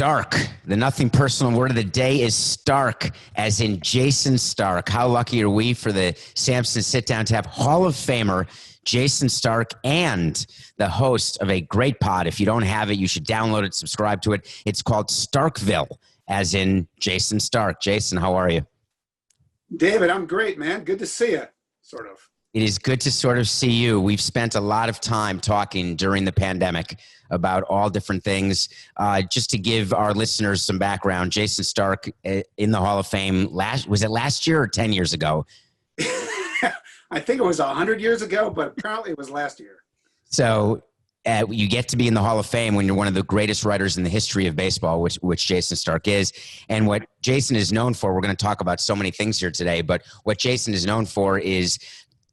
Stark. The nothing personal word of the day is Stark, as in Jayson Stark. How lucky are we for the Samson sit down to have Hall of Famer Jayson Stark and the host of a great pod. If you don't have it, you should download it, subscribe to it. It's called Starkville, as in Jayson Stark. Jayson, how are you? David, I'm great, man. Good to see you, sort of. It is good to sort of see you. We've spent a lot of time talking during the pandemic about all different things. Just to give our listeners some background, Jayson Stark in the Hall of Fame, was it last year or 10 years ago? I think it was 100 years ago, but apparently it was last year. So you get to be in the Hall of Fame when you're one of the greatest writers in the history of baseball, which Jayson Stark is. And what Jayson is known for, we're going to talk about so many things here today, but what Jayson is known for is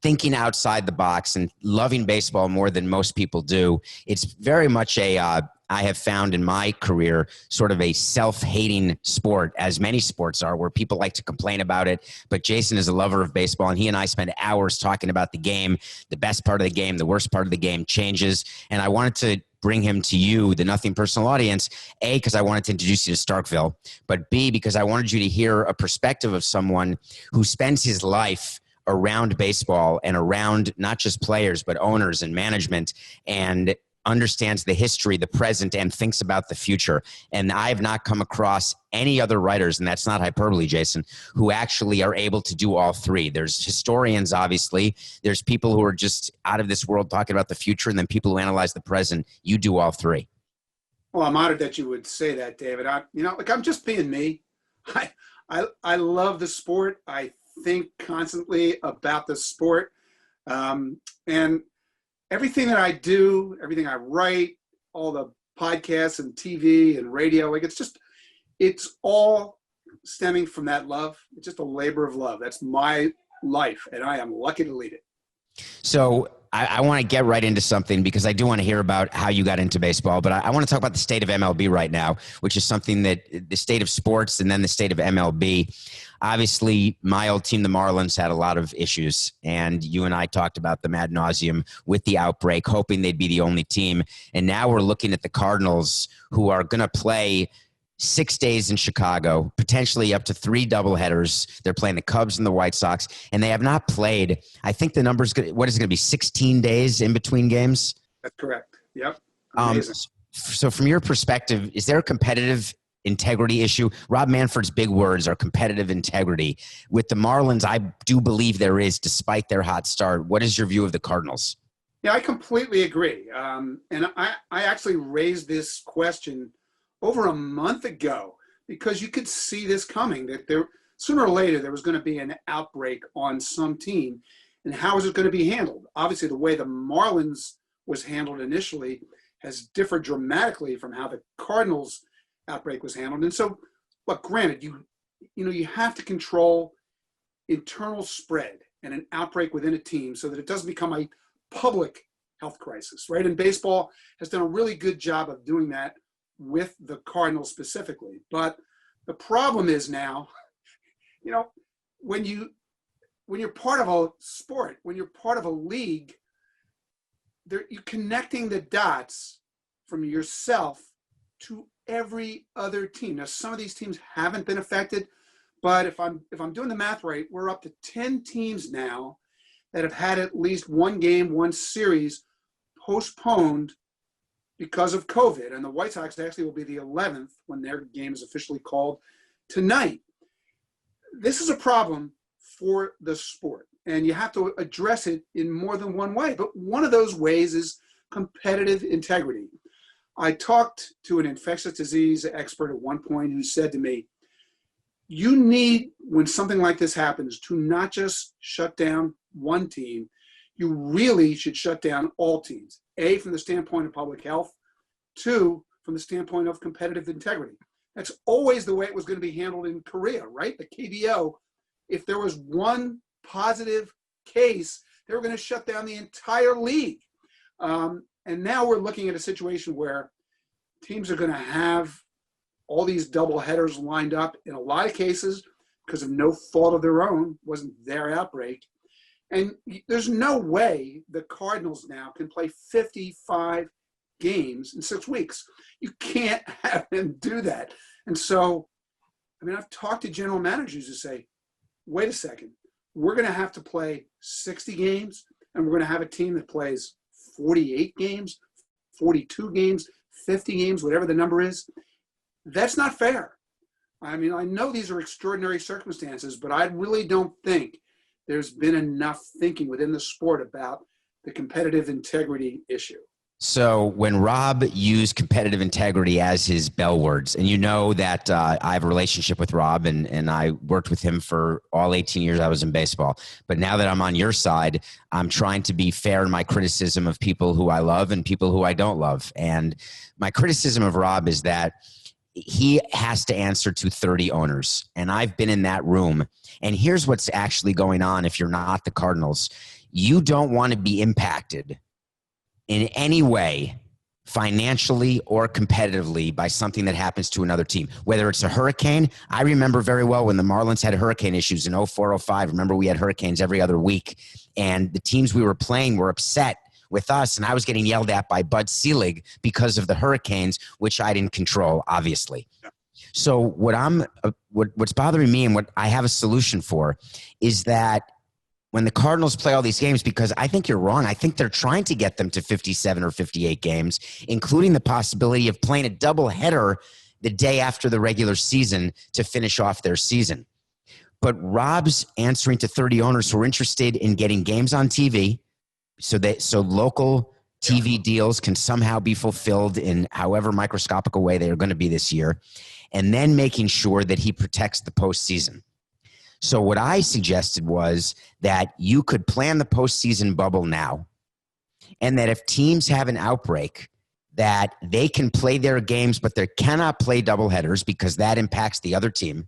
thinking outside the box and loving baseball more than most people do. It's very much I have found in my career, sort of a self-hating sport, as many sports are, where people like to complain about it. But Jayson is a lover of baseball, and he and I spend hours talking about the game, the best part of the game, the worst part of the game, changes. And I wanted to bring him to you, the Nothing Personal audience, A, because I wanted to introduce you to Starkville, but B, because I wanted you to hear a perspective of someone who spends his life around baseball and around not just players, but owners and management, and understands the history, the present, and thinks about the future. And I've not come across any other writers, and that's not hyperbole, Jayson, who actually are able to do all three. There's historians, obviously. There's people who are just out of this world talking about the future, and then people who analyze the present. You do all three. Well, I'm honored that you would say that, David. I'm just being me. I love the sport. I think constantly about the sport, and everything that I do, everything I write, all the podcasts and TV and radio, it's all stemming from that love. It's just a labor of love. That's my life, and I am lucky to lead it. So I want to get right into something, because I do want to hear about how you got into baseball, but I want to talk about the state of MLB right now, which is something that the state of sports and then the state of MLB. Obviously, my old team, the Marlins, had a lot of issues, and you and I talked about them ad nauseum with the outbreak, hoping they'd be the only team. And now we're looking at the Cardinals, who are going to play 6 days in Chicago, potentially up to 3 doubleheaders. They're playing the Cubs and the White Sox, and they have not played. I think the number's what is it going to be, 16 days in between games? That's correct. Yep. Amazing. So from your perspective, is there a competitive integrity issue? Rob Manfred's big words are competitive integrity. With the Marlins, I do believe there is, despite their hot start. What is your view of the Cardinals? Yeah, I completely agree. And I actually raised this question over a month ago, because you could see this coming, that sooner or later there was going to be an outbreak on some team, and how is it going to be handled? Obviously, the way the Marlins was handled initially has differed dramatically from how the Cardinals outbreak was handled. And so, look, granted, you have to control internal spread and an outbreak within a team so that it doesn't become a public health crisis, right? And baseball has done a really good job of doing that with the Cardinals specifically. But the problem is now, when you're part of a sport, when you're part of a league, you're connecting the dots from yourself to every other team. Now, some of these teams haven't been affected, but if I'm doing the math right, we're up to 10 teams now that have had at least one game, one series postponed because of COVID. And the White Sox actually will be the 11th when their game is officially called tonight. This is a problem for the sport, and you have to address it in more than one way. But one of those ways is competitive integrity. I talked to an infectious disease expert at one point who said to me, you need, when something like this happens, to not just shut down one team. You really should shut down all teams. A, from the standpoint of public health. 2, from the standpoint of competitive integrity. That's always the way it was going to be handled in Korea, right? The KBO, if there was one positive case, they were going to shut down the entire league. And now we're looking at a situation where teams are going to have all these double headers lined up in a lot of cases because of no fault of their own, wasn't their outbreak. And there's no way the Cardinals now can play 55 games in 6 weeks. You can't have him do that. And so, I mean, I've talked to general managers who say, wait a second, we're going to have to play 60 games, and we're going to have a team that plays 48 games, 42 games, 50 games, whatever the number is. That's not fair. I mean, I know these are extraordinary circumstances, but I really don't think there's been enough thinking within the sport about the competitive integrity issue. So when Rob used competitive integrity as his bell words, and you know that I have a relationship with Rob, and I worked with him for all 18 years I was in baseball. But now that I'm on your side, I'm trying to be fair in my criticism of people who I love and people who I don't love. And my criticism of Rob is that he has to answer to 30 owners. And I've been in that room. And here's what's actually going on if you're not the Cardinals. You don't want to be impacted in any way, financially or competitively, by something that happens to another team, whether it's a hurricane. I remember very well when the Marlins had hurricane issues in 04, 05. Remember, we had hurricanes every other week, and the teams we were playing were upset with us, and I was getting yelled at by Bud Selig because of the hurricanes, which I didn't control, obviously. So what's bothering me and what I have a solution for is that when the Cardinals play all these games, because I think you're wrong. I think they're trying to get them to 57 or 58 games, including the possibility of playing a doubleheader the day after the regular season to finish off their season. But Rob's answering to 30 owners who are interested in getting games on TV so local TV deals can somehow be fulfilled in however microscopic a way they are going to be this year, and then making sure that he protects the postseason. So what I suggested was that you could plan the postseason bubble now, and that if teams have an outbreak, that they can play their games, but they cannot play doubleheaders because that impacts the other team,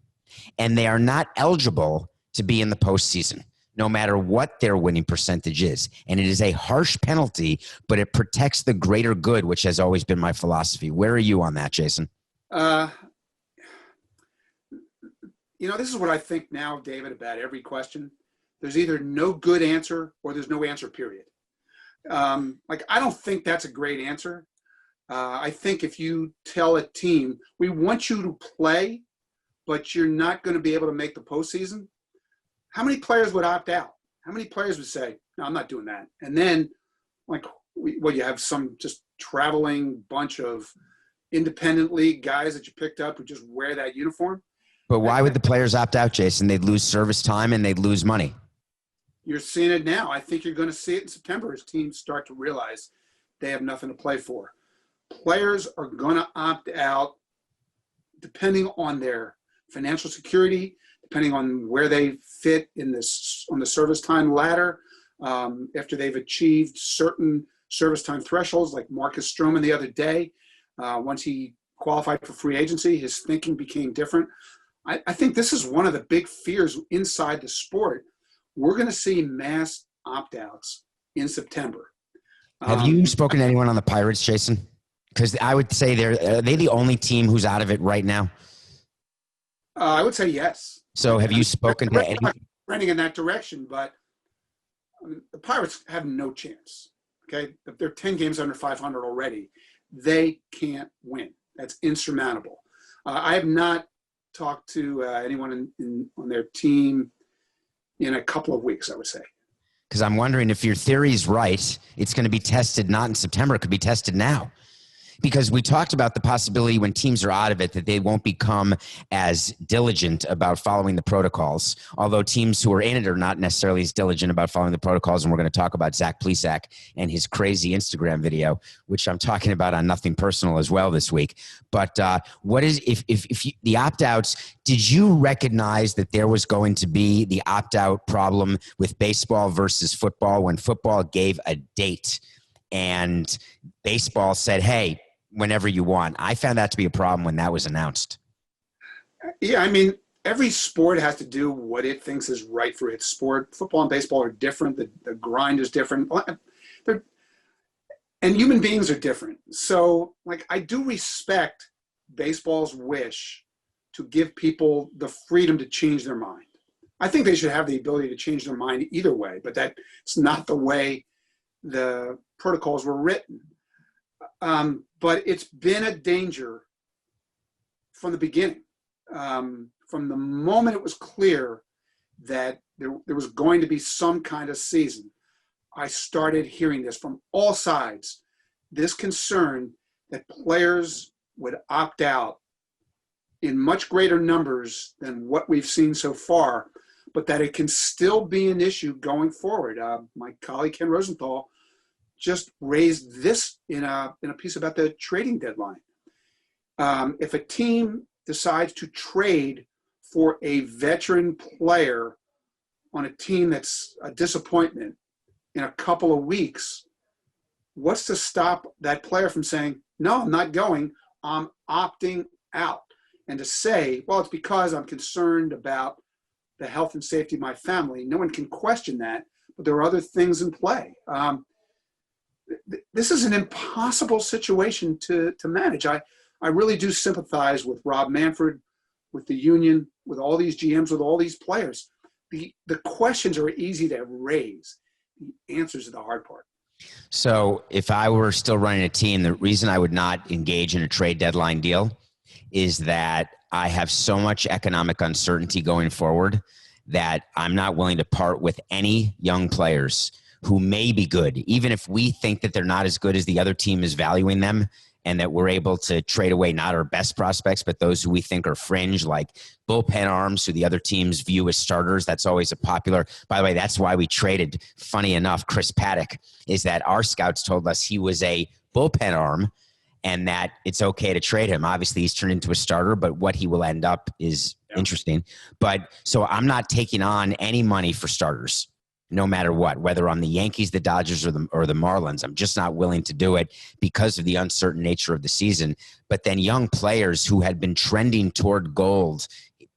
and they are not eligible to be in the postseason, no matter what their winning percentage is. And it is a harsh penalty, but it protects the greater good, which has always been my philosophy. Where are you on that, Jayson? This is what I think now, David, about every question. There's either no good answer or there's no answer, period. I don't think that's a great answer. I think if you tell a team, we want you to play, but you're not going to be able to make the postseason, how many players would opt out? How many players would say, no, I'm not doing that? And then, you have some just traveling bunch of independent league guys that you picked up who just wear that uniform? But why would the players opt out, Jayson? They'd lose service time and they'd lose money. You're seeing it now. I think you're going to see it in September as teams start to realize they have nothing to play for. Players are going to opt out depending on their financial security, depending on where they fit on the service time ladder, after they've achieved certain service time thresholds, like Marcus Stroman the other day. Once he qualified for free agency, his thinking became different. I think this is one of the big fears inside the sport. We're going to see mass opt-outs in September. Have you spoken to anyone on the Pirates, Jayson? Because I would say are they the only team who's out of it right now? I would say yes. So have you spoken to anyone? Trending in that direction, but the Pirates have no chance. Okay, if they're 10 games under 500 already, they can't win. That's insurmountable. I have not talked to anyone on their team in a couple of weeks, I would say. Because I'm wondering if your theory is right, it's going to be tested not in September, it could be tested now. Because we talked about the possibility when teams are out of it that they won't become as diligent about following the protocols, although teams who are in it are not necessarily as diligent about following the protocols. And we're going to talk about Zach Plesac and his crazy Instagram video, which I'm talking about on Nothing Personal as well this week. But what is if the opt-outs, did you recognize that there was going to be the opt-out problem with baseball versus football when football gave a date and baseball said, hey, whenever you want? I found that to be a problem when that was announced. Yeah, I mean, every sport has to do what it thinks is right for its sport. Football and baseball are different. The grind is different. And human beings are different. So, I do respect baseball's wish to give people the freedom to change their mind. I think they should have the ability to change their mind either way, but that's not the way the protocols were written. But it's been a danger from the beginning. From the moment it was clear that there was going to be some kind of season, I started hearing this from all sides, this concern that players would opt out in much greater numbers than what we've seen so far, but that it can still be an issue going forward. My colleague Ken Rosenthal just raised this in a piece about the trading deadline. If a team decides to trade for a veteran player on a team that's a disappointment in a couple of weeks, what's to stop that player from saying, no, I'm not going, I'm opting out? And to say, well, it's because I'm concerned about the health and safety of my family. No one can question that, but there are other things in play. This is an impossible situation to manage. I really do sympathize with Rob Manfred, with the union, with all these GMs, with all these players. The questions are easy to raise. The answers are the hard part. So if I were still running a team, the reason I would not engage in a trade deadline deal is that I have so much economic uncertainty going forward that I'm not willing to part with any young players who may be good, even if we think that they're not as good as the other team is valuing them, and that we're able to trade away not our best prospects, but those who we think are fringe, like bullpen arms who the other teams view as starters. That's always a popular, by the way, that's why we traded, funny enough, Chris Paddock, is that our scouts told us he was a bullpen arm and that it's okay to trade him. Obviously, he's turned into a starter, but what he will end up is interesting. But so I'm not taking on any money for starters, no matter what, whether on the Yankees, the Dodgers, or the Marlins. I'm just not willing to do it because of the uncertain nature of the season. But then young players who had been trending toward gold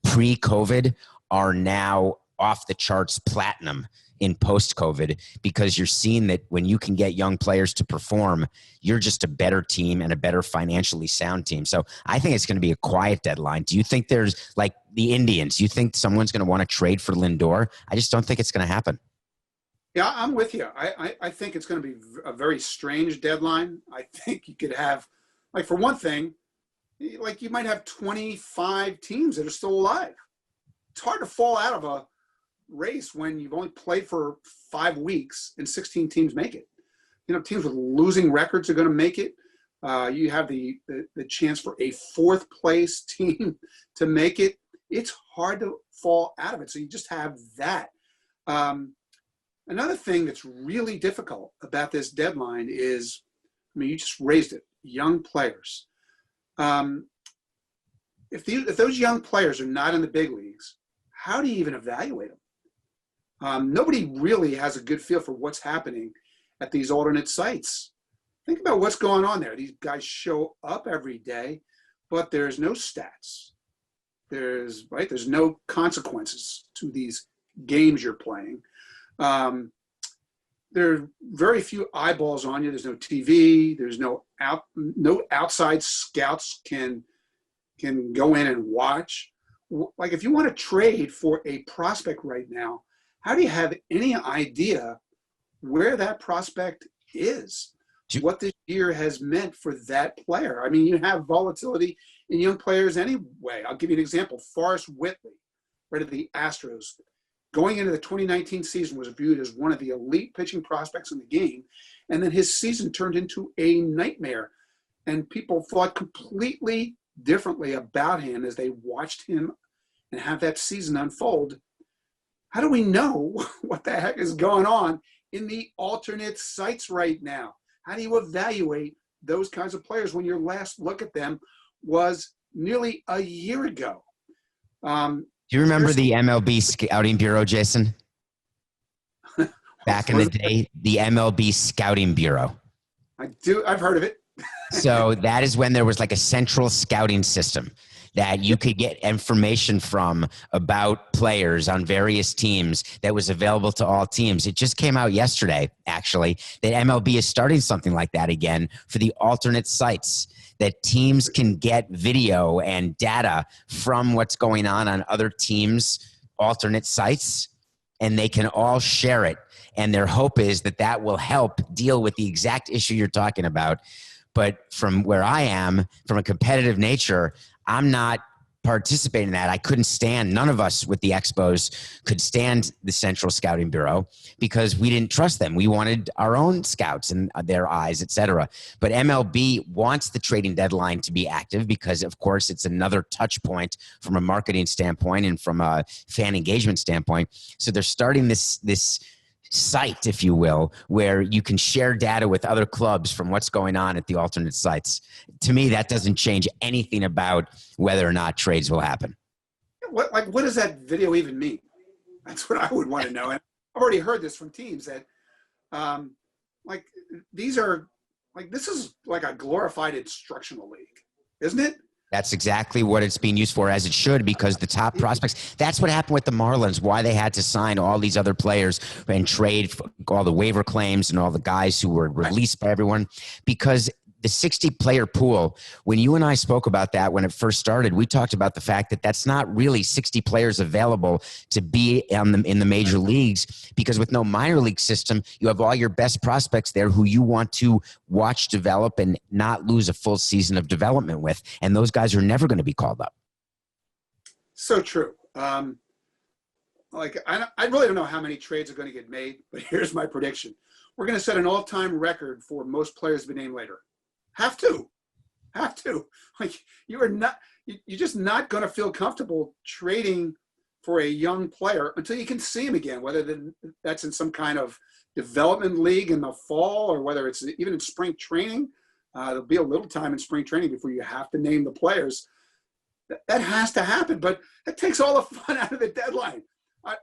pre-COVID are now off the charts platinum in post-COVID, because you're seeing that when you can get young players to perform, you're just a better team and a better financially sound team. So I think it's going to be a quiet deadline. Do you think there's, like the Indians, you think someone's going to want to trade for Lindor? I just don't think it's going to happen. Yeah, I'm with you. I think it's going to be a very strange deadline. I think you could have, like, for one thing, like you might have 25 teams that are still alive. It's hard to fall out of a race when you've only played for 5 weeks and 16 teams make it. You know, teams with losing records are going to make it. You have the chance for a 4th place team to make it. It's hard to fall out of it. So you just have that. Another thing that's really difficult about this deadline is, I mean, you just raised it, young players. If those young players are not in the big leagues, how do you even evaluate them? Nobody really has a good feel for what's happening at these alternate sites. Think about what's going on there. These guys show up every day, but there's no stats. There's no consequences to these games you're playing. There are very few eyeballs on you. There's no TV. There's no outside scouts can go in and watch. Like, if you want to trade for a prospect right now, how do you have any idea where that prospect is? What this year has meant for that player? I mean, you have volatility in young players anyway. I'll give you an example. Forrest Whitley, right at the Astros, going into the 2019 season was viewed as one of the elite pitching prospects in the game. And then his season turned into a nightmare. And people thought completely differently about him as they watched him and have that season unfold. How do we know what the heck is going on in the alternate sites right now? How do you evaluate those kinds of players when your last look at them was nearly a year ago? Do you remember the MLB Scouting Bureau, Jason? Back in the day, the MLB Scouting Bureau. I do. I've heard of it. So that is when there was like a central scouting system that you could get information from about players on various teams that was available to all teams. It just came out yesterday, actually, that MLB is starting something like that again for the alternate sites, that teams can get video and data from what's going on other teams' alternate sites, and they can all share it. And their hope is that that will help deal with the exact issue you're talking about. But from where I am, from a competitive nature, I'm not participating in that. I couldn't stand, none of us with the Expos could stand the Central Scouting Bureau because we didn't trust them. We wanted our own scouts and their eyes, et cetera. But MLB wants the trading deadline to be active because, of course, it's another touch point from a marketing standpoint and from a fan engagement standpoint. So they're starting this site, if you will, where you can share data with other clubs from what's going on at the alternate sites. To me, that doesn't change anything about whether or not trades will happen. What does that video even mean? That's what I would want to know. And I've already heard this from teams that, these are this is like a glorified instructional league, isn't it? That's exactly what it's being used for, as it should, because the top prospects, that's what happened with the Marlins, why they had to sign all these other players and trade all the waiver claims and all the guys who were released by everyone, because the 60-player pool, when you and I spoke about that when it first started, we talked about the fact that that's not really 60 players available to be in the major leagues, because with no minor league system, you have all your best prospects there who you want to watch develop and not lose a full season of development with. And those guys are never going to be called up. So true. I really don't know how many trades are going to get made, but here's my prediction. We're going to set an all-time record for most players to be named later. Have to. Like, you're just not going to feel comfortable trading for a young player until you can see him again, whether that's in some kind of development league in the fall or whether it's even in spring training. There'll be a little time in spring training before you have to name the players. That has to happen, but it takes all the fun out of the deadline. I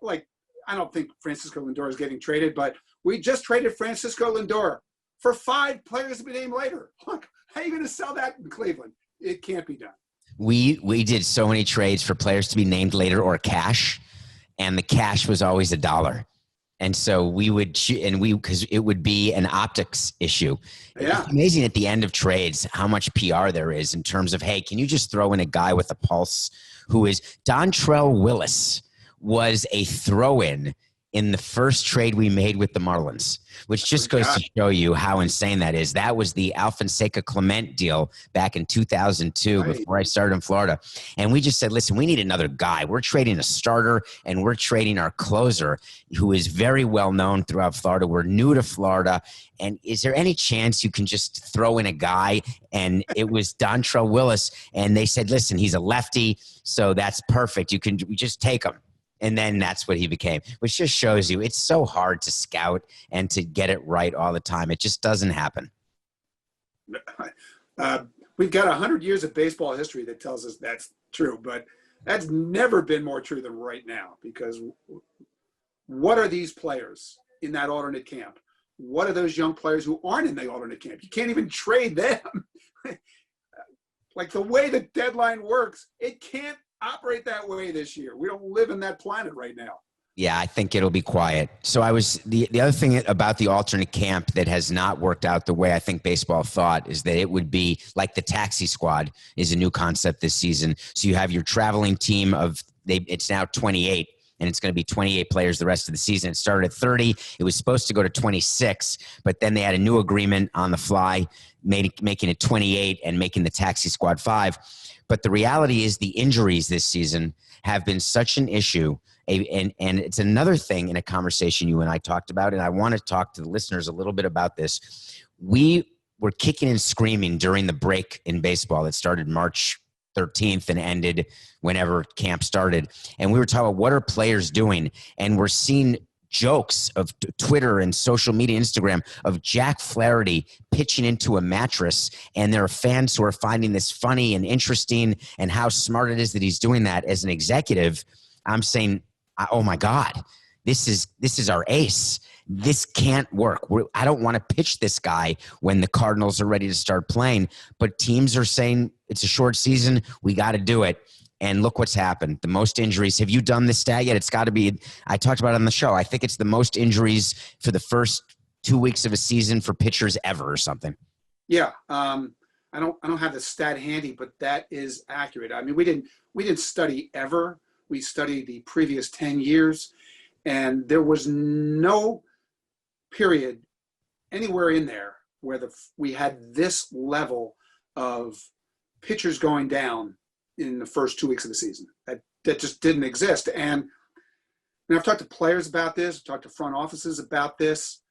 don't think Francisco Lindor is getting traded, but we just traded Francisco Lindor for 5 players to be named later. Look, how are you going to sell that in Cleveland? It can't be done. We did so many trades for players to be named later or cash, and the cash was always $1. And so because it would be an optics issue. Yeah. It's amazing at the end of trades how much PR there is in terms of, hey, can you just throw in a guy with a pulse who is Dontrelle Willis was a throw-in in the first trade we made with the Marlins, which just goes to show you how insane that is. That was the Alfonseca Clement deal back in 2002 before I started in Florida. And we just said, listen, we need another guy. We're trading a starter and we're trading our closer who is very well known throughout Florida. We're new to Florida. And is there any chance you can just throw in a guy? And it was Dontrelle Willis. And they said, listen, he's a lefty, so that's perfect. You just take him. And then that's what he became, which just shows you it's so hard to scout and to get it right all the time. It just doesn't happen. We've got 100 years of baseball history that tells us that's true, but that's never been more true than right now, because what are these players in that alternate camp? What are those young players who aren't in the alternate camp? You can't even trade them. Like, the way the deadline works, it can't operate that way this year. We don't live in that planet right now. Yeah, I think it'll be quiet. So the other thing about the alternate camp that has not worked out the way I think baseball thought is that it would be like the taxi squad is a new concept this season. So you have your traveling team it's now 28, and it's going to be 28 players the rest of the season. It started at 30. It was supposed to go to 26, but then they had a new agreement on the fly, making it 28 and making the taxi squad 5. But the reality is the injuries this season have been such an issue. And it's another thing in a conversation you and I talked about, and I want to talk to the listeners a little bit about this. We were kicking and screaming during the break in baseball that started March 13th and ended whenever camp started. And we were talking about what are players doing, and we're seeing jokes of Twitter and social media, Instagram, of Jack Flaherty pitching into a mattress. And there are fans who are finding this funny and interesting and how smart it is that he's doing that. As an executive, I'm saying, oh my God, this is our ace. This can't work. I don't want to pitch this guy when the Cardinals are ready to start playing, but teams are saying it's a short season. We got to do it. And look what's happened. The most injuries. Have you done this stat yet? It's got to be, I talked about it on the show. I think it's the most injuries for the first 2 weeks of a season for pitchers ever or something. Yeah. I don't have the stat handy, but that is accurate. I mean, we didn't study ever. We studied the previous 10 years, and there was no period anywhere in there where we had this level of pitchers going down in the first 2 weeks of the season. That just didn't exist. And I've talked to players about this, I've talked to front offices about this.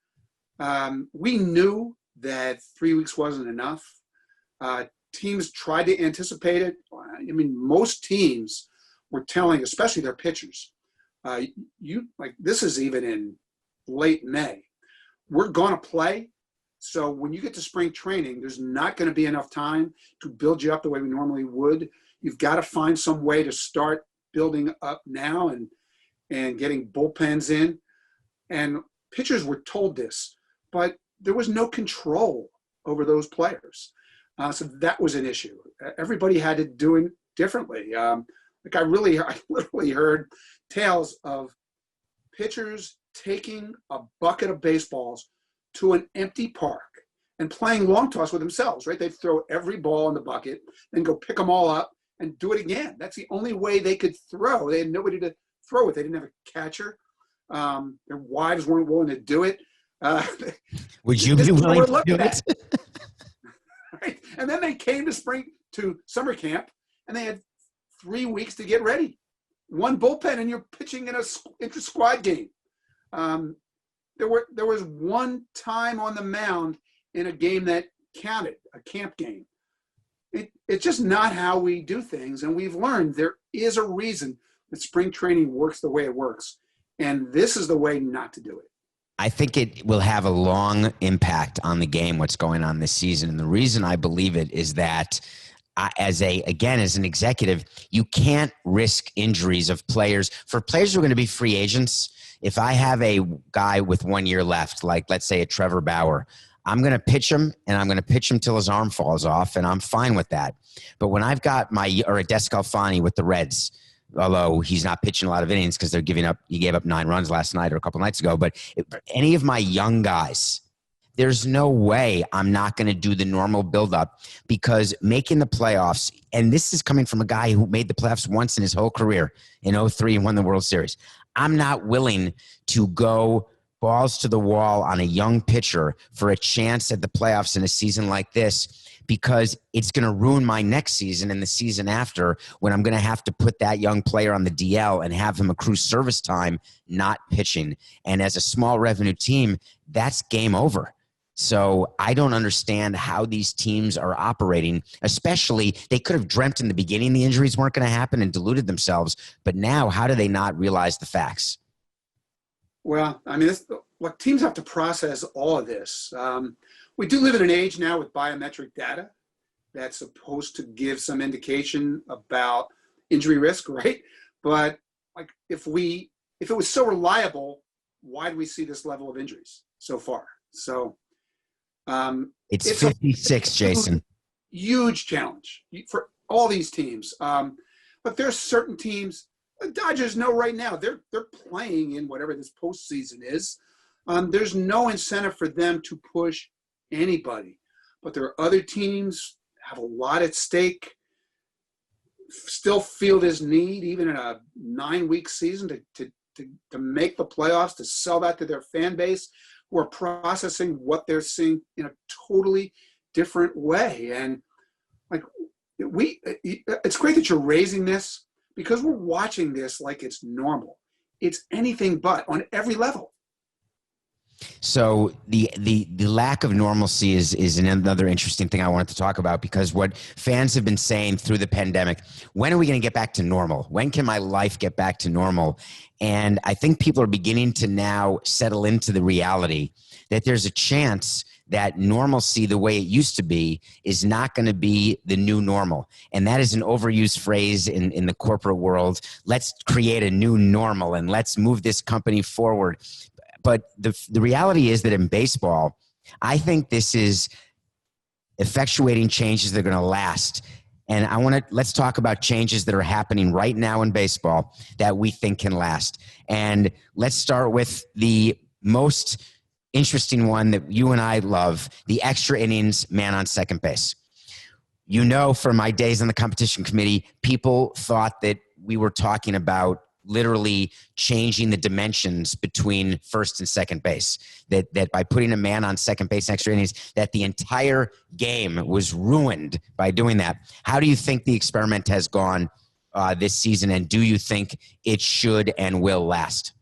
We knew that 3 weeks wasn't enough. Teams tried to anticipate it. I mean, most teams were telling, especially their pitchers, this is even in late May. We're going to play. So when you get to spring training, there's not going to be enough time to build you up the way we normally would. You've got to find some way to start building up now and getting bullpens in. And pitchers were told this, but there was no control over those players. So that was an issue. Everybody had to do it differently. I literally heard tales of pitchers taking a bucket of baseballs to an empty park and playing long toss with themselves, right? They'd throw every ball in the bucket, then go pick them all up and do it again. That's the only way they could throw. They had nobody to throw with. They didn't have a catcher. Their wives weren't willing to do it. Would you be willing to do it? Right? And then they came to summer camp, and they had 3 weeks to get ready. One bullpen, and you're pitching in a inter-squad game. There was one time on the mound in a game that counted, a camp game. It's just not how we do things, and we've learned there is a reason that spring training works the way it works, and this is the way not to do it. I think it will have a long impact on the game, what's going on this season. And the reason I believe it is that as an executive, you can't risk injuries of players. For players who are going to be free agents, if I have a guy with 1 year left, like let's say a Trevor Bauer, I'm going to pitch him, and I'm going to pitch him till his arm falls off, and I'm fine with that. But when I've got or a Descalfani with the Reds, although he's not pitching a lot of innings because he gave up 9 runs last night or a couple nights ago. But any of my young guys, there's no way I'm not going to do the normal buildup, because making the playoffs, and this is coming from a guy who made the playoffs once in his whole career in 2003 and won the World Series. I'm not willing to go balls to the wall on a young pitcher for a chance at the playoffs in a season like this, because it's going to ruin my next season and the season after, when I'm going to have to put that young player on the DL and have him accrue service time, not pitching. And as a small revenue team, that's game over. So I don't understand how these teams are operating, especially they could have dreamt in the beginning the injuries weren't going to happen and deluded themselves. But now, how do they not realize the facts? Well, I mean, teams have to process all of this. We do live in an age now with biometric data that's supposed to give some indication about injury risk, right? But like, if it was so reliable, why do we see this level of injuries so far? So it's 56, Jayson. Huge challenge for all these teams. But there's certain teams. The Dodgers know right now they're playing in whatever this postseason is. There's no incentive for them to push anybody. But there are other teams have a lot at stake, still feel this need, even in a 9-week season, to make the playoffs, to sell that to their fan base, who are processing what they're seeing in a totally different way. And like it's great that you're raising this, because we're watching this like it's normal. It's anything but on every level. So the lack of normalcy is another interesting thing I wanted to talk about, because what fans have been saying through the pandemic, when are we going to get back to normal? When can my life get back to normal? And I think people are beginning to now settle into the reality that there's a chance that normalcy, the way it used to be, is not going to be the new normal. And that is an overused phrase in the corporate world. Let's create a new normal and let's move this company forward. But the reality is that in baseball, I think this is effectuating changes that are going to last. And let's talk about changes that are happening right now in baseball that we think can last. And let's start with the most interesting one that you and I love, the extra innings man on second base. You know, from my days on the competition committee, people thought that we were talking about literally changing the dimensions between first and second base. That by putting a man on second base in extra innings, that the entire game was ruined by doing that. How do you think the experiment has gone this season, and do you think it should and will last?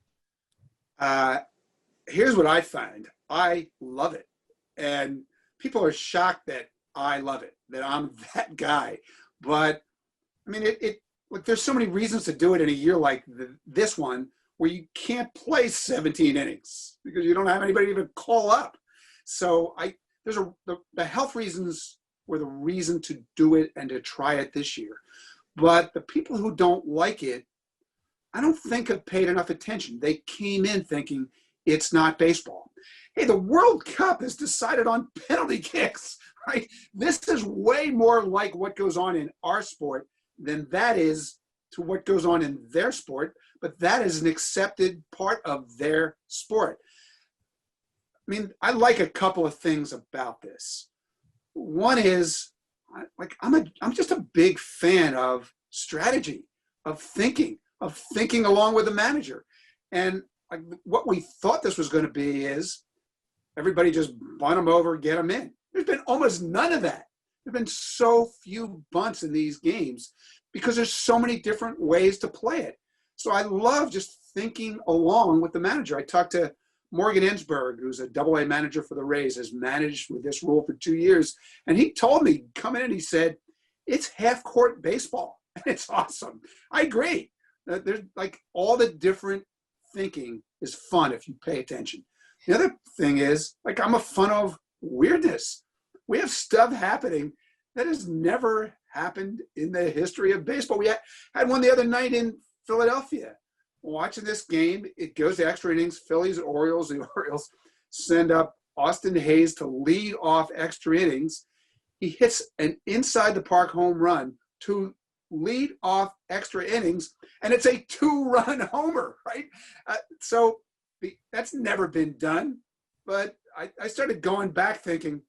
Here's what I find. I love it. And people are shocked that I love it, that I'm that guy. But, I mean, look, there's so many reasons to do it in a year like this one where you can't play 17 innings because you don't have anybody to even call up. So the health reasons were the reason to do it and to try it this year. But the people who don't like it, I don't think have paid enough attention. They came in thinking it's not baseball. Hey, the World Cup is decided on penalty kicks, right? This is way more like what goes on in our sport than that is to what goes on in their sport, but that is an accepted part of their sport. I mean, I like a couple of things about this. One is, I'm just a big fan of strategy, of thinking along with the manager. And like what we thought this was going to be is everybody just bunt them over, get them in. There's been almost none of that. There have been so few bunts in these games because there's so many different ways to play it. So I love just thinking along with the manager. I talked to Morgan Ensberg, who's a AA manager for the Rays, has managed with this rule for 2 years. And he told me, coming in, he said, it's half-court baseball. And it's awesome. I agree. There's like all the different thinking is fun if you pay attention. The other thing is, like, I'm a fan of weirdness. We have stuff happening that has never happened in the history of baseball. We had one the other night in Philadelphia. Watching this game, it goes to extra innings, Phillies, Orioles. The Orioles send up Austin Hayes to lead off extra innings. He hits an inside the park home run to lead off extra innings, and it's a 2-run homer, right? That's never been done. But I started going back thinking,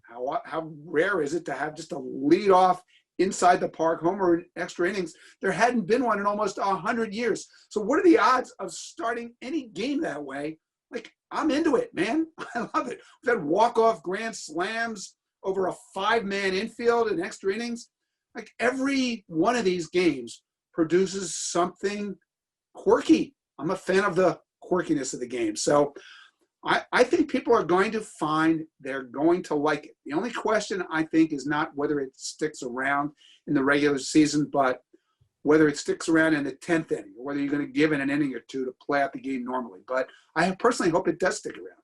how rare is it to have just a lead off inside the park homer in extra innings? There hadn't been one in almost 100 years. So what are the odds of starting any game that way? Like, I'm into it, man. I love it. We've had walk-off grand slams over a 5-man infield in extra innings. Like, every one of these games produces something quirky. I'm a fan of the quirkiness of the game. So I think people are going to find they're going to like it. The only question, I think, is not whether it sticks around in the regular season, but whether it sticks around in the 10th inning, or whether you're going to give it an inning or two to play out the game normally. But I personally hope it does stick around.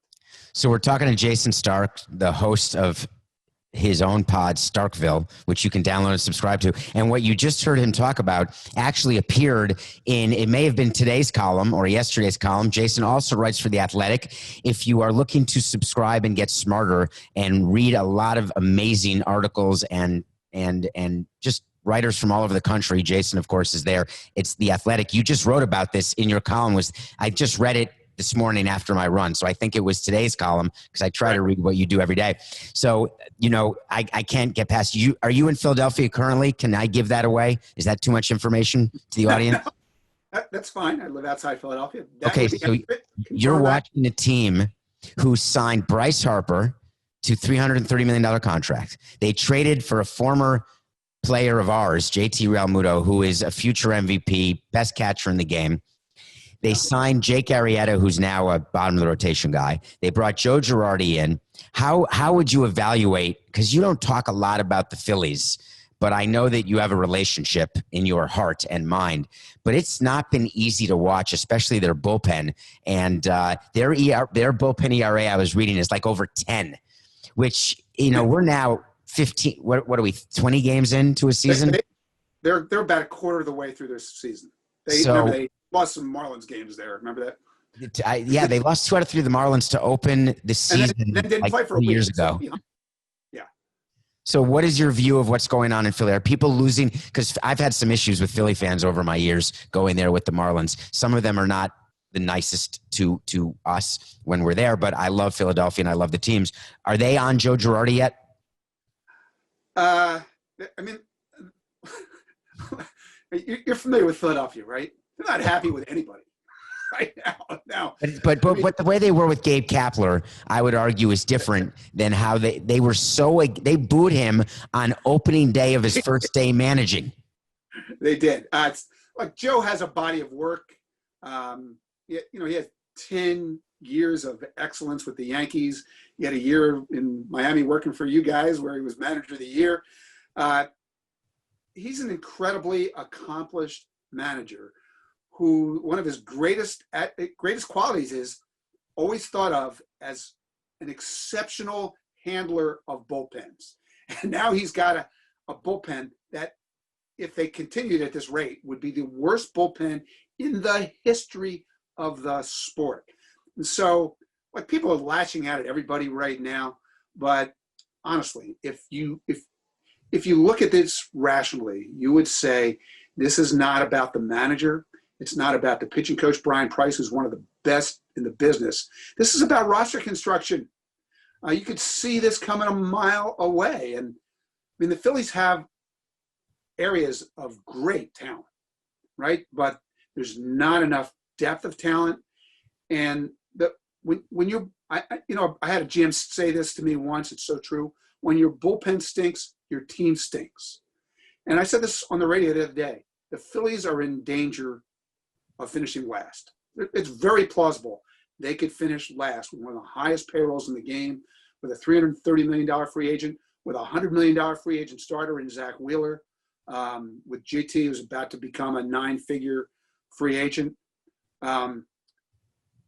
So we're talking to Jayson Stark, the host of his own pod, Starkville, which you can download and subscribe to. And what you just heard him talk about actually appeared in, it may have been today's column or yesterday's column. Jayson also writes for The Athletic. If you are looking to subscribe and get smarter and read a lot of amazing articles and just writers from all over the country, Jayson, of course, is there. It's The Athletic. You just wrote about this in your column. I just read it this morning after my run. So I think it was today's column because I try to read what you do every day. So, I can't get past you. Are you in Philadelphia currently? Can I give that away? Is that too much information to the audience? That's fine. I live outside Philadelphia. Okay, so you're watching a team who signed Bryce Harper to $330 million contract. They traded for a former player of ours, JT Realmuto, who is a future MVP, best catcher in the game. They signed Jake Arrieta, who's now a bottom of the rotation guy. They brought Joe Girardi in. How would you evaluate, because you don't talk a lot about the Phillies, but I know that you have a relationship in your heart and mind, but it's not been easy to watch, especially their bullpen. And their bullpen ERA, I was reading, is like over 10, which, we're now 15, what are we, 20 games into a season? They're about a quarter of the way through this season. They lost some Marlins games there. Remember that? They lost 2 out of 3 of the Marlins to open the season and then didn't play for a 2 week. years ago. Yeah. So what is your view of what's going on in Philly? Are people losing? Because I've had some issues with Philly fans over my years going there with the Marlins. Some of them are not the nicest to us when we're there, but I love Philadelphia and I love the teams. Are they on Joe Girardi yet? I mean, you're familiar with Philadelphia, right? They're not happy with anybody right now. But the way they were with Gabe Kapler, I would argue, is different than how they were they booed him on opening day of his first day managing. They did. It's like Joe has a body of work. He has 10 years of excellence with the Yankees. He had a year in Miami working for you guys where he was manager of the year. He's an incredibly accomplished manager who one of his greatest qualities is always thought of as an exceptional handler of bullpens. And now he's got a bullpen that, if they continued at this rate, would be the worst bullpen in the history of the sport. And so, like, people are lashing out at everybody right now, but honestly, if you look at this rationally, you would say this is not about the manager. It's not about the pitching coach, Brian Price, who's one of the best in the business. This is about roster construction. You could see this coming a mile away. And I mean, the Phillies have areas of great talent, right? But there's not enough depth of talent. And I had a GM say this to me once. It's so true. When your bullpen stinks, your team stinks. And I said this on the radio the other day. The Phillies are in danger of finishing last. It's very plausible they could finish last with one of the highest payrolls in the game, with a $330 million free agent, with a $100 million free agent starter in Zach Wheeler, with JT, who's about to become a 9-figure free agent. They're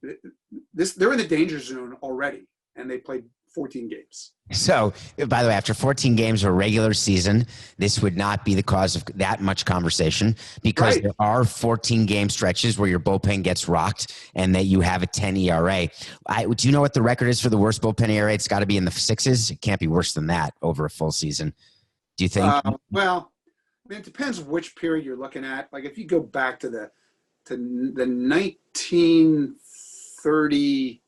in the danger zone already, and they played 14 games. So, by the way, after 14 games of a regular season, this would not be the cause of that much conversation, because there are 14-game stretches where your bullpen gets rocked and that you have a 10 ERA. Do you know what the record is for the worst bullpen ERA? It's got to be in the 6s. It can't be worse than that over a full season. Do you think? Well, I mean, it depends which period you're looking at. Like, if you go back to the 1930,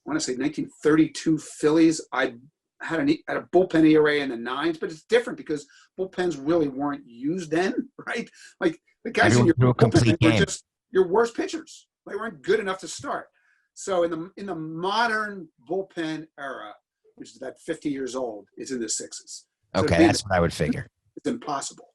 I want to say 1932 Phillies, I had a bullpen ERA in the 9s, but it's different because bullpens really weren't used then, right? Like, the guys in your bullpen were just your worst pitchers. They weren't good enough to start. So in the modern bullpen era, which is about 50 years old, it's in the 6s. So okay, that's what I would figure. It's impossible.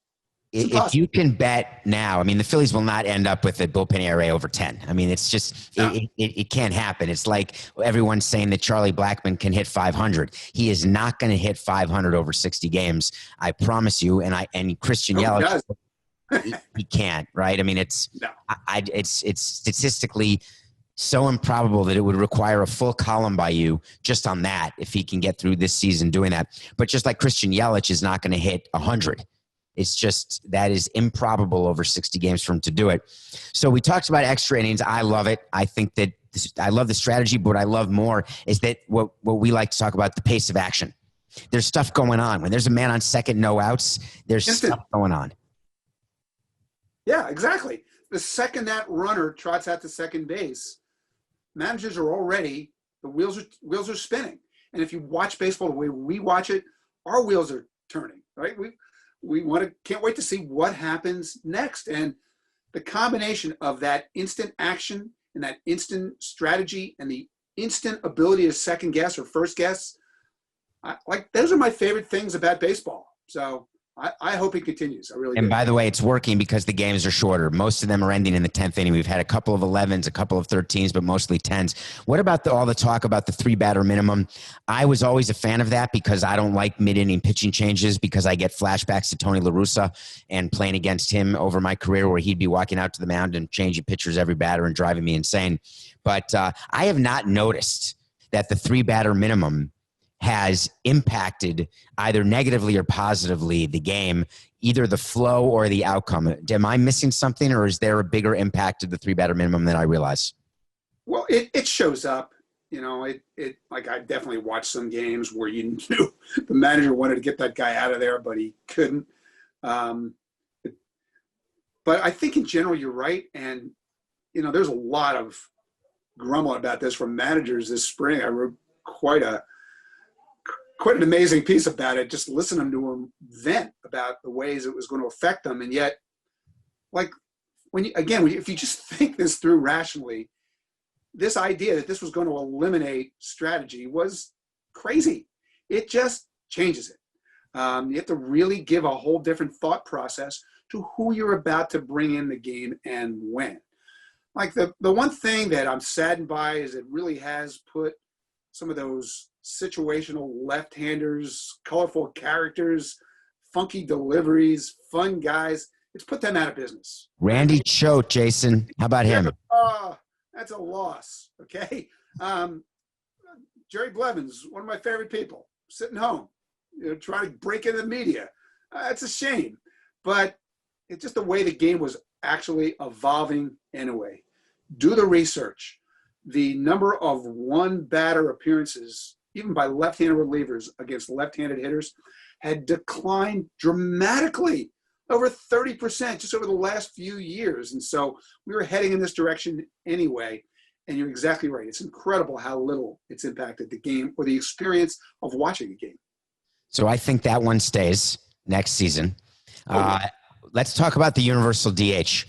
If you can bet now, I mean, the Phillies will not end up with a bullpen ERA over 10. I mean, it's just, it can't happen. It's like everyone's saying that Charlie Blackmon can hit 500. He is not going to hit 500 over 60 games. I promise you. And Christian Yelich, he can't, right? I mean, it's statistically so improbable that it would require a full column by you just on that if he can get through this season doing that. But just like Christian Yelich is not going to hit 100. It's just, that is improbable over 60 games for him to do it. So we talked about extra innings. I love it. I think that I love the strategy, but what I love more is that what we like to talk about, the pace of action. There's stuff going on. When there's a man on second, no outs, there's stuff going on. Yeah, exactly. The second that runner trots out to second base, managers are already, the wheels are spinning. And if you watch baseball the way we watch it, our wheels are turning, right? We can't wait to see what happens next. And the combination of that instant action and that instant strategy and the instant ability to second guess or first guess, those are my favorite things about baseball. So I hope it continues. I really do. And by the way, it's working because the games are shorter. Most of them are ending in the 10th inning. We've had a couple of 11s, a couple of 13s, but mostly 10s. What about all the talk about the 3-batter minimum? I was always a fan of that because I don't like mid-inning pitching changes, because I get flashbacks to Tony La Russa and playing against him over my career, where he'd be walking out to the mound and changing pitchers every batter and driving me insane. But I have not noticed that the 3-batter minimum has impacted either negatively or positively the game, either the flow or the outcome. Am I missing something, or is there a bigger impact of the 3-batter minimum than I realize? Well, it shows up. You know, like, I definitely watched some games where you knew the manager wanted to get that guy out of there, but he couldn't. But I think in general you're right, and you know, there's a lot of grumbling about this from managers this spring. I wrote quite an amazing piece about it, just listening to him vent about the ways it was going to affect them. And yet, like, if you just think this through rationally, this idea that this was going to eliminate strategy was crazy. It just changes it. You have to really give a whole different thought process to who you're about to bring in the game and when. Like the one thing that I'm saddened by is it really has put some of those situational left-handers, colorful characters, funky deliveries, fun guys, it's put them out of business. Randy Choate, Jason. How about him? That's a loss, okay? Jerry Blevins, one of my favorite people, sitting home, trying to break into the media. That's a shame. But it's just the way the game was actually evolving anyway. Do the research. The number of one-batter appearances, even by left-handed relievers against left-handed hitters, had declined dramatically, over 30% just over the last few years. And so we were heading in this direction anyway. And you're exactly right. It's incredible how little it's impacted the game or the experience of watching a game. So I think that one stays next season. Let's talk about the universal DH.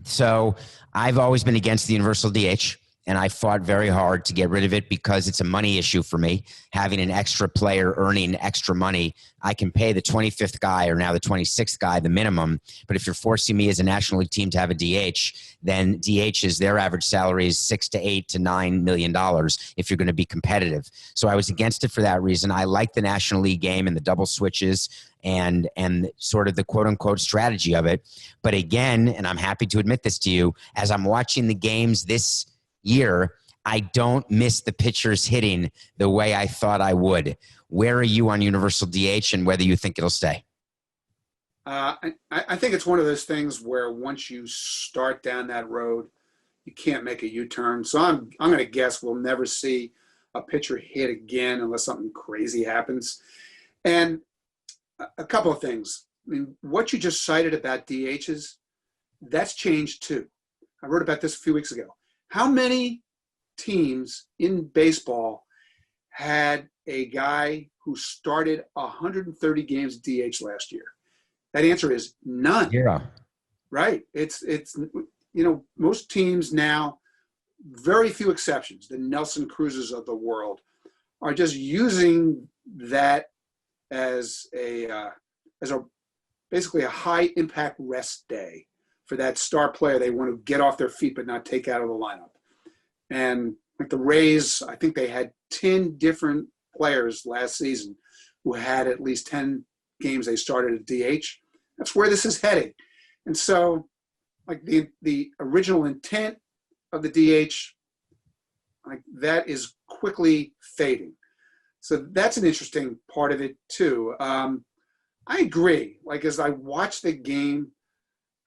So I've always been against the universal DH, and I fought very hard to get rid of it because it's a money issue for me. Having an extra player earning extra money, I can pay the 25th guy or now the 26th guy the minimum. But if you're forcing me as a National League team to have a DH, then DHs, their average salary is $6 to $8 to $9 million if you're going to be competitive. So I was against it for that reason. I like the National League game and the double switches and sort of the quote unquote strategy of it. But again, and I'm happy to admit this to you, as I'm watching the games this year, I don't miss the pitchers hitting the way I thought I would. Where are you on universal DH and whether you think it'll stay? I think it's one of those things where once you start down that road, you can't make a U-turn. So I'm going to guess we'll never see a pitcher hit again unless something crazy happens. And a couple of things. I mean, what you just cited about DHs, that's changed too. I wrote about this a few weeks ago. How many teams in baseball had a guy who started 130 games DH last year? That answer is none. Yeah. Right. It's most teams now, very few exceptions, the Nelson Cruzes of the world, are just using that as basically a high impact rest day for that star player they want to get off their feet but not take out of the lineup. And like the Rays, I think they had 10 different players last season who had at least 10 games they started at DH. That's where this is heading. And so like the original intent of the DH, like that is quickly fading. So that's an interesting part of it too. I agree. Like as I watch the game,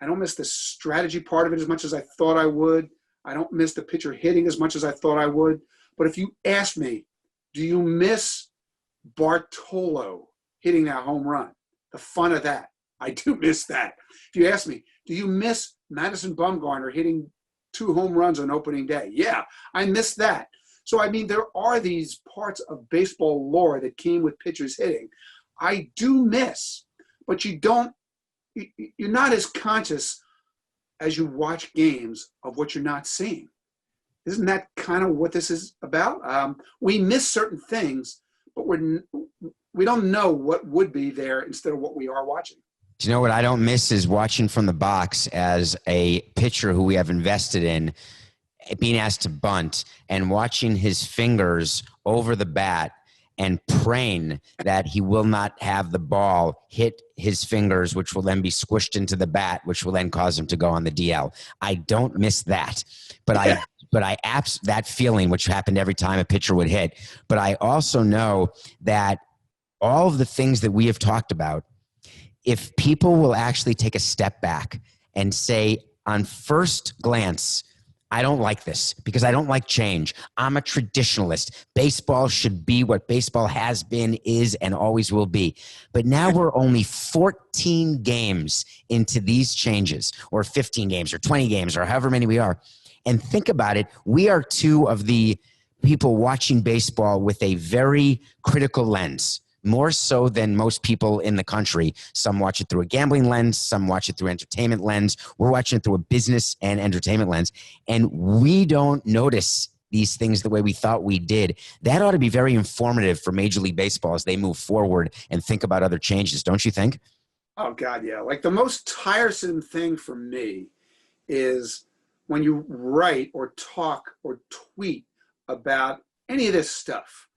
I don't miss the strategy part of it as much as I thought I would. I don't miss the pitcher hitting as much as I thought I would. But if you ask me, do you miss Bartolo hitting that home run? The fun of that. I do miss that. If you ask me, do you miss Madison Bumgarner hitting 2 home runs on opening day? Yeah, I miss that. So, I mean, there are these parts of baseball lore that came with pitchers hitting. I do miss, but you're not as conscious as you watch games of what you're not seeing. Isn't that kind of what this is about? We miss certain things, but we don't know what would be there instead of what we are watching. Do you know what I don't miss is watching from the box as a pitcher who we have invested in being asked to bunt and watching his fingers over the bat and praying that he will not have the ball hit his fingers, which will then be squished into the bat, which will then cause him to go on the DL. I don't miss that, but that feeling, which happened every time a pitcher would hit. But I also know that all of the things that we have talked about, if people will actually take a step back and say, on first glance, I don't like this because I don't like change. I'm a traditionalist. Baseball should be what baseball has been, is, and always will be. But now we're only 14 games into these changes, or 15 games, or 20 games, or however many we are. And think about it. We are 2 of the people watching baseball with a very critical lens. more so than most people in the country. Some watch it through a gambling lens, some watch it through entertainment lens. We're watching it through a business and entertainment lens, and we don't notice these things the way we thought we did. That ought to be very informative for Major League Baseball as they move forward and think about other changes, don't you think? Oh, God, yeah. Like, the most tiresome thing for me is when you write or talk or tweet about any of this stuff.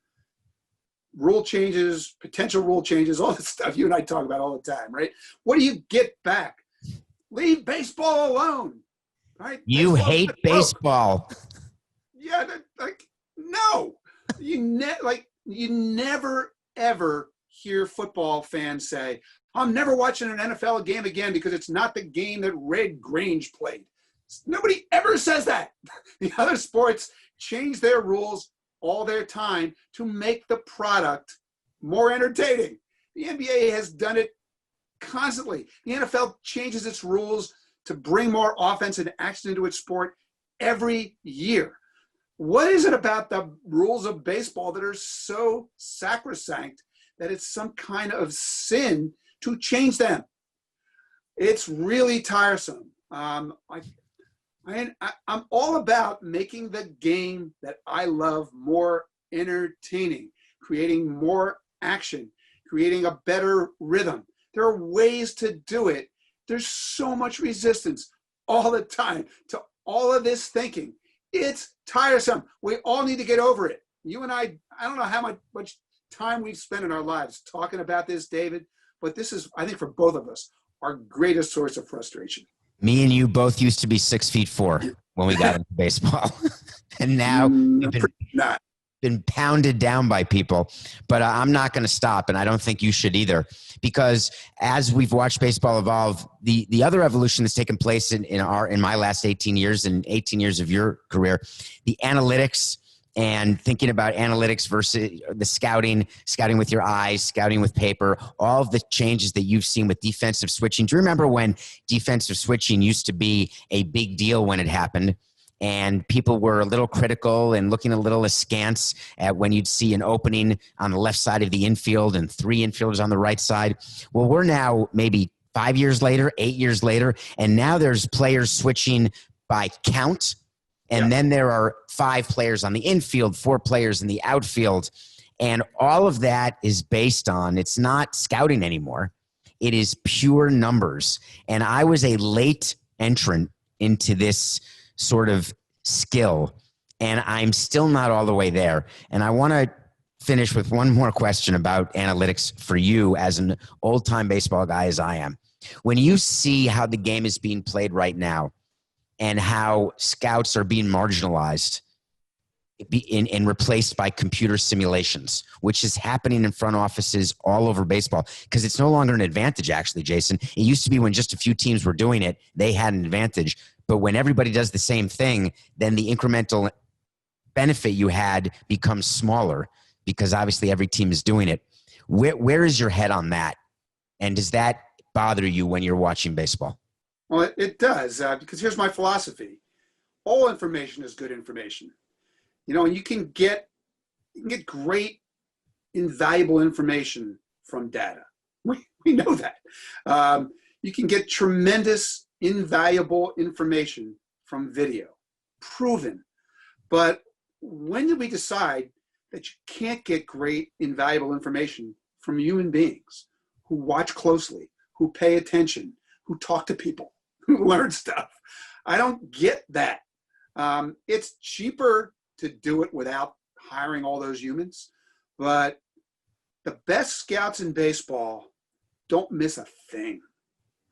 Rule changes, potential rule changes, all this stuff you and I talk about all the time, right? What do you get back? Leave baseball alone, right? You hate baseball. Yeah, like, no. You never, ever hear football fans say, I'm never watching an NFL game again because it's not the game that Red Grange played. Nobody ever says that. The other sports change their rules all their time to make the product more entertaining. The NBA has done it constantly. The NFL changes its rules to bring more offense and action into its sport every year. What is it about the rules of baseball that are so sacrosanct that it's some kind of sin to change them? It's really tiresome. I'm all about making the game that I love more entertaining, creating more action, creating a better rhythm. There are ways to do it. There's so much resistance all the time to all of this thinking. It's tiresome. We all need to get over it. You and I don't know how much time we've spent in our lives talking about this, David, but this is, I think, for both of us, our greatest source of frustration. Me and you both used to be 6'4" when we got into baseball. And now we've been pounded down by people. But I'm not going to stop, and I don't think you should either. Because as we've watched baseball evolve, the other evolution that's taken place in my last 18 years and 18 years of your career, the analytics and thinking about analytics versus the scouting with your eyes, scouting with paper, all of the changes that you've seen with defensive switching. Do you remember when defensive switching used to be a big deal when it happened? And people were a little critical and looking a little askance at when you'd see an opening on the left side of the infield and 3 infielders on the right side. Well, we're now maybe 5 years later, 8 years later, and now there's players switching by count. And then there are 5 players on the infield, 4 players in the outfield. And all of that is based on, it's not scouting anymore. It is pure numbers. And I was a late entrant into this sort of skill, and I'm still not all the way there. And I want to finish with one more question about analytics for you as an old-time baseball guy as I am. When you see how the game is being played right now, and how scouts are being marginalized and replaced by computer simulations, which is happening in front offices all over baseball, because it's no longer an advantage, actually, Jayson. It used to be when just a few teams were doing it, they had an advantage. But when everybody does the same thing, then the incremental benefit you had becomes smaller because obviously every team is doing it. Where is your head on that? And does that bother you when you're watching baseball? Well, it does, because here's my philosophy. All information is good information. You know, and you can get great, invaluable information from data. We know that. You can get tremendous, invaluable information from video. Proven. But when did we decide that you can't get great, invaluable information from human beings who watch closely, who pay attention, who talk to people, who learn stuff? I don't get that. It's cheaper to do it without hiring all those humans, but the best scouts in baseball don't miss a thing,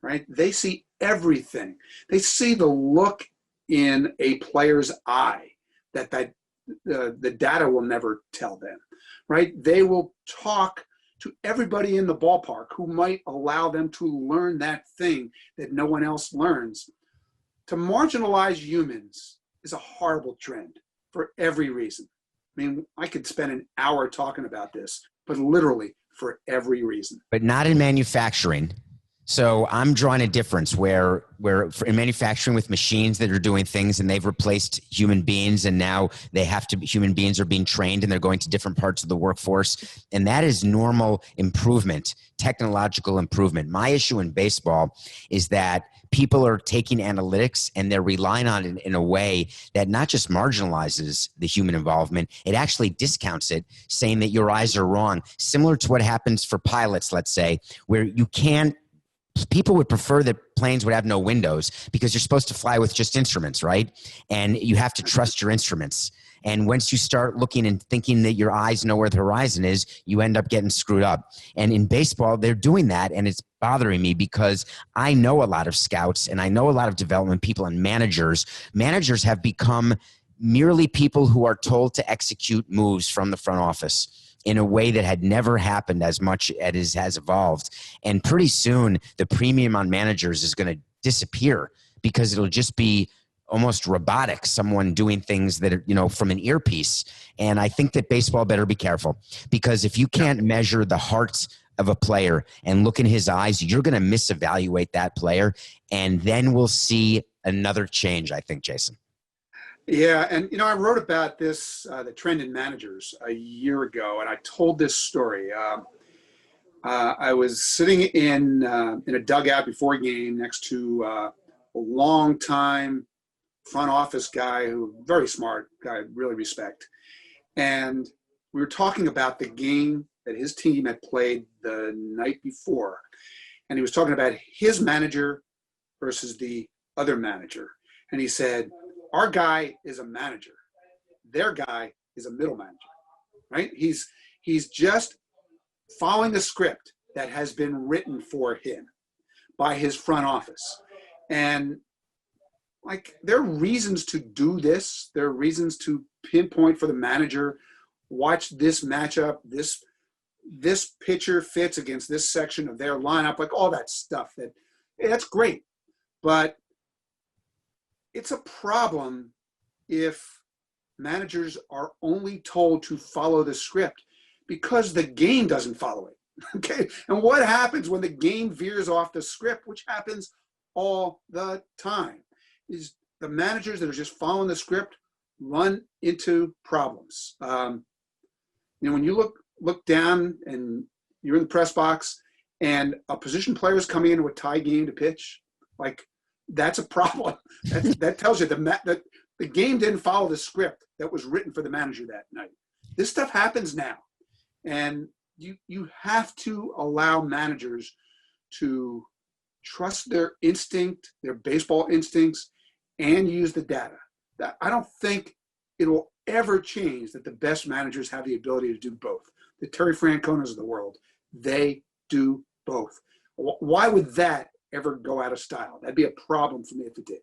right? They see everything. They see the look in a player's eye that the data will never tell them, right? They will talk to everybody in the ballpark who might allow them to learn that thing that no one else learns. To marginalize humans is a horrible trend for every reason. I mean, I could spend an hour talking about this, but literally for every reason. But not in manufacturing. So I'm drawing a difference where in manufacturing with machines that are doing things and they've replaced human beings, and now human beings are being trained and they're going to different parts of the workforce. And that is normal improvement, technological improvement. My issue in baseball is that people are taking analytics and they're relying on it in a way that not just marginalizes the human involvement, it actually discounts it, saying that your eyes are wrong. Similar to what happens for pilots, let's say, where people would prefer that planes would have no windows because you're supposed to fly with just instruments, right? And you have to trust your instruments. And once you start looking and thinking that your eyes know where the horizon is, you end up getting screwed up. And in baseball, they're doing that, and it's bothering me because I know a lot of scouts and I know a lot of development people and managers. Managers have become merely people who are told to execute moves from the front office in a way that had never happened as much as has evolved. And pretty soon, the premium on managers is going to disappear because it'll just be almost robotic, someone doing things that are, from an earpiece. And I think that baseball better be careful, because if you can't measure the heart of a player and look in his eyes, you're going to misevaluate that player. And then we'll see another change, I think, Jayson. Yeah, and I wrote about this, the trend in managers, a year ago, and I told this story. I was sitting in a dugout before a game next to a long-time front office guy who, very smart guy, I really respect, and we were talking about the game that his team had played the night before, and he was talking about his manager versus the other manager, and he said, our guy is a manager. Their guy is a middle manager, right? He's just following a script that has been written for him by his front office. And there are reasons to do this. There are reasons to pinpoint for the manager, watch this matchup, this pitcher fits against this section of their lineup, all that stuff. That's great. But it's a problem if managers are only told to follow the script because the game doesn't follow it. Okay. And what happens when the game veers off the script, which happens all the time, is the managers that are just following the script run into problems. When you look down and you're in the press box and a position player is coming into a tie game to pitch, that's a problem. That tells you that the game didn't follow the script that was written for the manager that night. This stuff happens now. And you have to allow managers to trust their instinct, their baseball instincts, and use the data. I don't think it will ever change that the best managers have the ability to do both. The Terry Franconas of the world, they do both. Why would that ever go out of style? That'd be a problem for me if it did.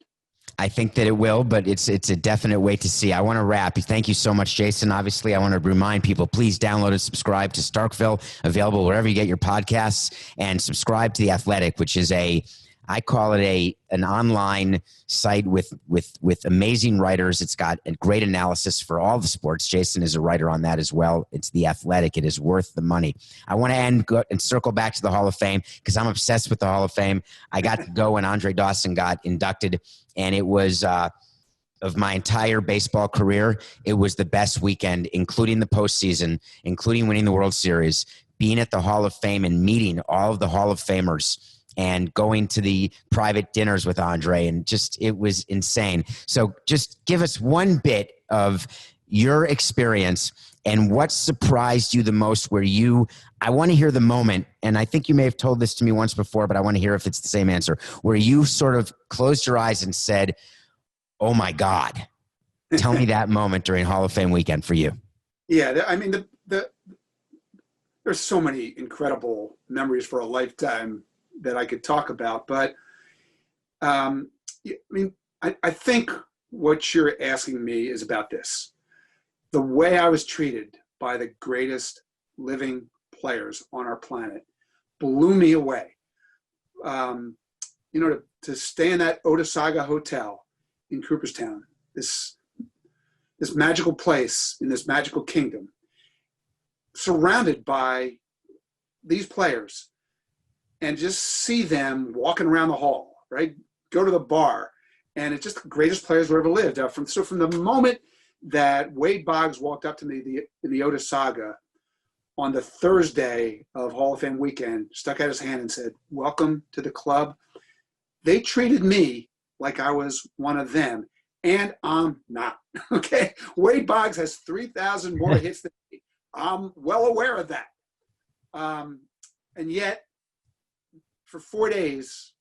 I think that it will, but it's a definite wait to see. I want to wrap. Thank you so much, Jayson. Obviously, I want to remind people, please download and subscribe to Starkville, available wherever you get your podcasts, and subscribe to The Athletic, which is I call it an online site with amazing writers. It's got a great analysis for all the sports. Jayson is a writer on that as well. It's The Athletic. It is worth the money. I want to go and circle back to the Hall of Fame because I'm obsessed with the Hall of Fame. I got to go when Andre Dawson got inducted, and it was of my entire baseball career, it was the best weekend, including the postseason, including winning the World Series, being at the Hall of Fame and meeting all of the Hall of Famers and going to the private dinners with Andre, and it was insane. So just give us one bit of your experience and what surprised you the most I want to hear the moment, and I think you may have told this to me once before, but I want to hear if it's the same answer, where you sort of closed your eyes and said, oh my God. Tell me that moment during Hall of Fame weekend for you. Yeah, there's so many incredible memories for a lifetime that I could talk about, but I think what you're asking me is about this. The way I was treated by the greatest living players on our planet blew me away. To stay in that Otesaga Hotel in Cooperstown, this magical place in this magical kingdom, surrounded by these players and just see them walking around the hall, right? Go to the bar, and it's just the greatest players who ever lived. From the moment that Wade Boggs walked up to me in the Otis saga on the Thursday of Hall of Fame weekend, stuck out his hand and said, "Welcome to the club." They treated me like I was one of them, and I'm not. Okay, Wade Boggs has 3,000 more hits than me. I'm well aware of that. And yet, for 4 days,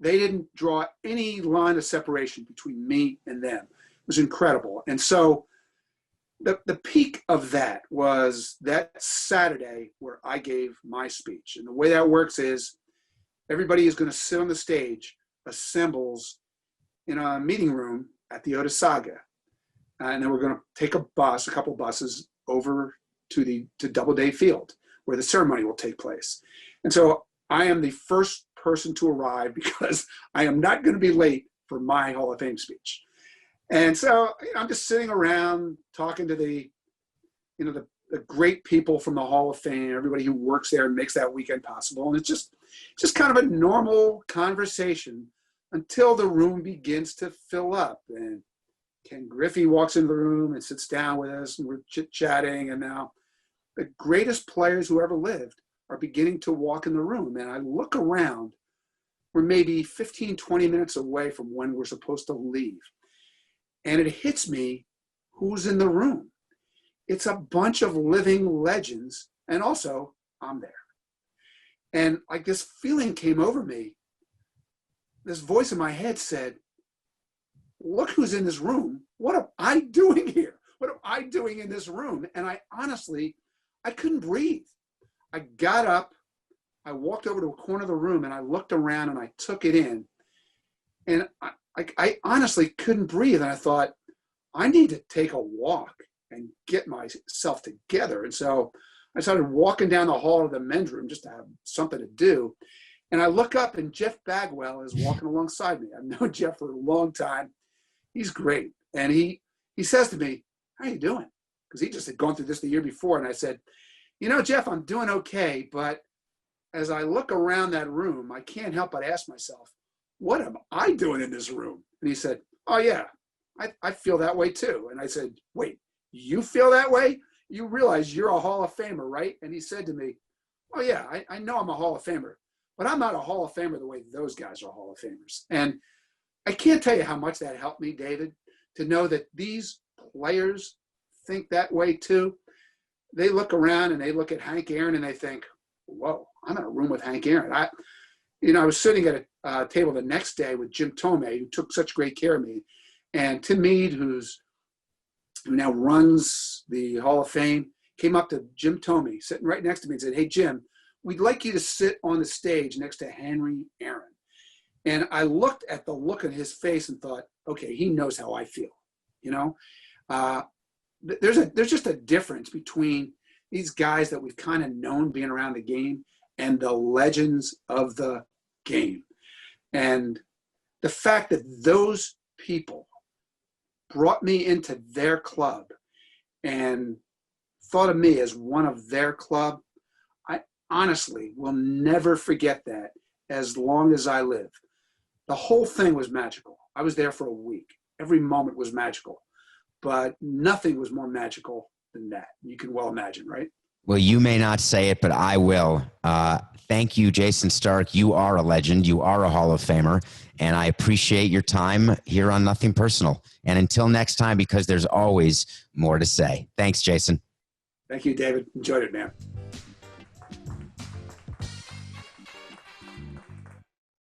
they didn't draw any line of separation between me and them. It was incredible. And so the peak of that was that Saturday where I gave my speech. And the way that works is everybody is going to sit on the stage, assembles in a meeting room at the Otis Saga. And then we're going to take a couple buses over to Doubleday Field where the ceremony will take place. And so I am the first person to arrive because I am not going to be late for my Hall of Fame speech. And so I'm just sitting around talking to the great people from the Hall of Fame, everybody who works there and makes that weekend possible. And it's just kind of a normal conversation until the room begins to fill up. And Ken Griffey walks into the room and sits down with us, and we're chit-chatting. And now the greatest players who ever lived are beginning to walk in the room. And I look around, we're maybe 15, 20 minutes away from when we're supposed to leave. And it hits me who's in the room. It's a bunch of living legends, and also I'm there. And like this feeling came over me. This voice in my head said, "Look who's in this room. What am I doing here? What am I doing in this room?" And I couldn't breathe. I got up, I walked over to a corner of the room, and I looked around and I took it in. And I honestly couldn't breathe. And I thought, I need to take a walk and get myself together. And so I started walking down the hall of the men's room just to have something to do. And I look up, and Jeff Bagwell is walking alongside me. I've known Jeff for a long time. He's great. And he says to me, "How you doing?" Because he just had gone through this the year before. And I said, "Jeff, I'm doing okay. But as I look around that room, I can't help but ask myself, what am I doing in this room?" And he said, "Oh, yeah, I feel that way too." And I said, "Wait, you feel that way? You realize you're a Hall of Famer, right?" And he said to me, "Oh, yeah, I know I'm a Hall of Famer, but I'm not a Hall of Famer the way those guys are Hall of Famers." And I can't tell you how much that helped me, David, to know that these players think that way too. They look around and they look at Hank Aaron and they think, "Whoa, I'm in a room with Hank Aaron." I was sitting at a table the next day with Jim Tomei, who took such great care of me, and Tim Meade, who now runs the Hall of Fame, came up to Jim Tomei, sitting right next to me, and said, "Hey, Jim, we'd like you to sit on the stage next to Henry Aaron." And I looked at the look on his face and thought, okay, he knows how I feel. There's just a difference between these guys that we've kind of known being around the game and the legends of the game. And the fact that those people brought me into their club and thought of me as one of their club, I honestly will never forget that as long as I live. The whole thing was magical. I was there for a week. Every moment was magical, but nothing was more magical than that. You can well imagine, right? Well, you may not say it, but I will. Thank you, Jayson Stark. You are a legend. You are a Hall of Famer. And I appreciate your time here on Nothing Personal. And until next time, because there's always more to say. Thanks, Jayson. Thank you, David. Enjoyed it, man.